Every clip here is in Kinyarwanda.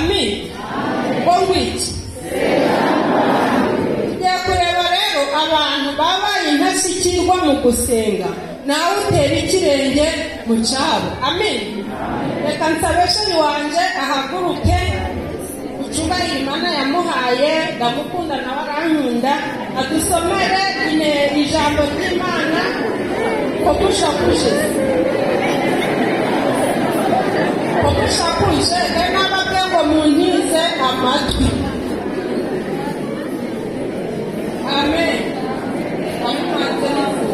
amen. Bongwiki ya kureba rero abantu babaye intashyikirwa mu gusenga, nawe utera ikirenge mu cyabo, amen. Reka nsabesheni wanje ahaguruke ucyubahire Imana yamuhaye, ndamukunda nawe arankunda, adusomere ijambo ry'Imana komushakuje n'ababwe ngo muntize amatwi, amen. Amumanze n'ifu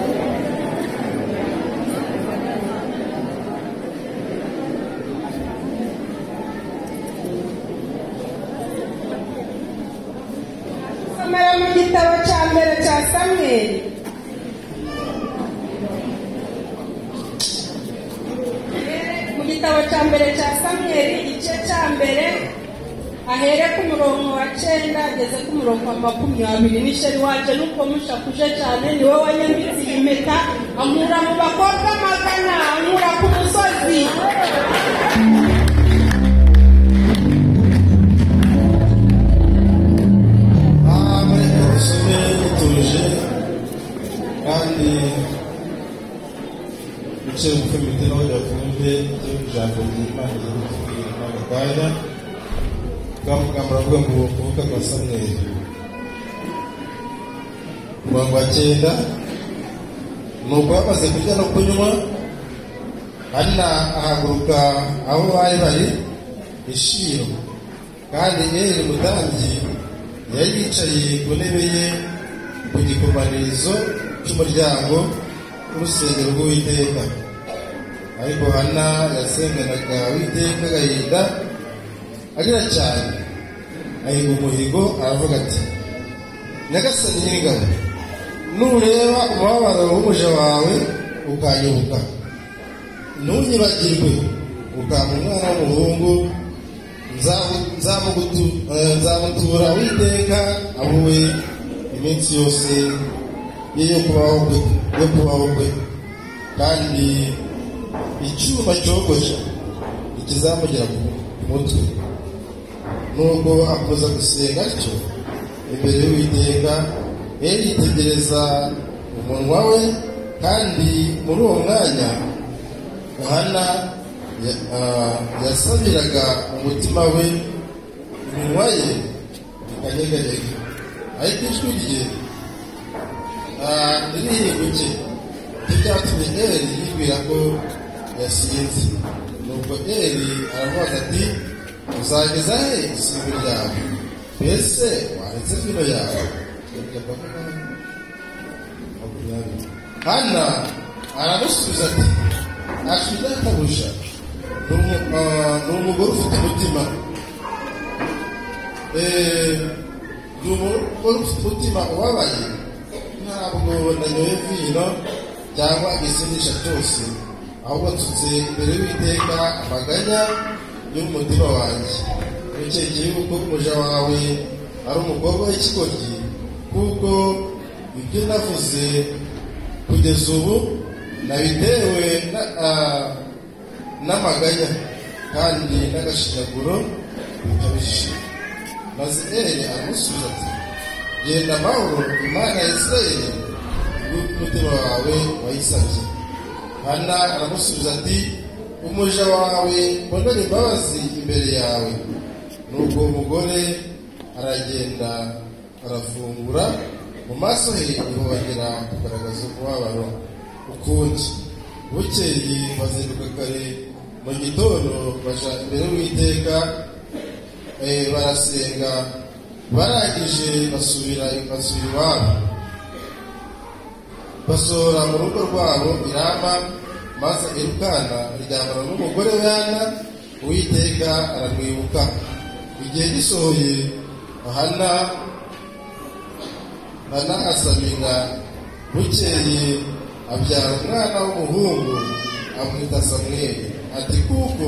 somera mu gitabo cya mbere cya Samweli, igitabo cya mbere cya Samweli igice cya mbere ahere ku murongo wa 9 ageze ku murongo wa 20. Nisheri waje nuko mushakuje cyane, niwe wanyambitse impeta amura mu bakobwa magana, amura ku musozi. kandi icyo gufitiro yafunze ijambo ry'Imana ry'ubutwari n'abagaya bwamugamba avuga ngo kuvuka kwa Samweli umurongo wa 9. Nuko bamaze kurya no kunywa, Hana ahaguruka aho bari bari i Shilo, kandi Eli umutambyi yari yicaye ku ntebe ye ku gikomanirizo cy'umuryango w'urusengero rw'Uwiteka. Ariko Hana yasenganaga Uwiteka agahinda agira cyane, ahiga umuhigo aravuga ati, Nyagasani nyir'ingabo, nureba umubabaro w'umuja wawe ukanyibuka, ntunyibagirwe, ukampa umwana w'umuhungu, nzamutura Uwiteka abuwe iminsi yose yo kubaho kwe, kandi icyuma cyogosha ikizamugera ku mutwe. Nubwo akomeza gusenga atyo imbere y'Uwiteka, Eli yitegereza umunwa we, kandi muri uwo mwanya Hana yasabiraga umutima we, iminwa ye ikanyeganyega, ariko ijwi rye ririhinguke. Ibyo byatumye Eli yibwira ko yasinze. Nuko Eli aramubaza ati, uzageza he isibo ryawe? Mbese waretse vino yawe? Hana aramusubiza ati, ati databuja, ni umugore ufite umutima, ni umugore ufite umutima ubabaye, ntabwo nanyoye vino cyangwa igisindisha cyose, ahubwo nsutse imbere y'Uwiteka amaganya y'umutima wanjye. Ntukekere yuko umuja wawe ari umukobwa w'ikigoryi, kuko ibyo navuze kugeza ubu nabitewe n'amaganya kandi n'agashinyaguro bikabije. Maze Eli aramusubiza ati, genda amahoro, Imana ya Isirayeli n'umutima wawe wayisabye. Hana aramusubiza ati, umuja wawe mbonera imbabazi imbere yawe. Nuko umugore aragenda arafungura, mu maso he ntihongera kugaragaza umubabaro ukundi. Bukeye bazinduka kare mu gitondo, baja imbere y'Uwiteka, barasenga, barangije basubira iwabo, basohora mu rugo rwabo i Rama. Maze Elukana aryamana n'umugore we Hana, Uwiteka aramwibuka. Igihe gisohoye, Hana asamira. Bukeye abyara umwana w'umuhungu, amwita Samweli, ati kuko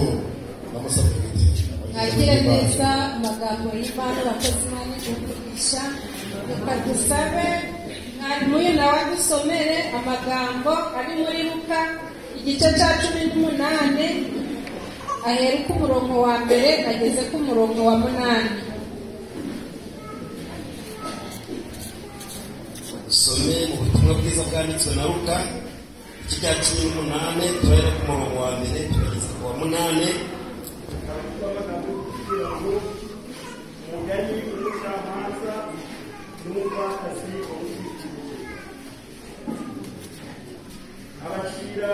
namusabye Uwiteka. Agire neza amagambo y'Imana abakozi Imana igurisha. Reka dusabe mwarimu uyu nawe adusomere amagambo ari muri Luka igice cya 18 ahere ku murongo wa mbere ageze ku murongo wa 8. Some mu butumwa bwiza bwanditswe na Luka igice cya 18 turahera ku murongo wa mbere tugeze ku wa 8. Umugani w'umucamanza n'umupfakazi abacira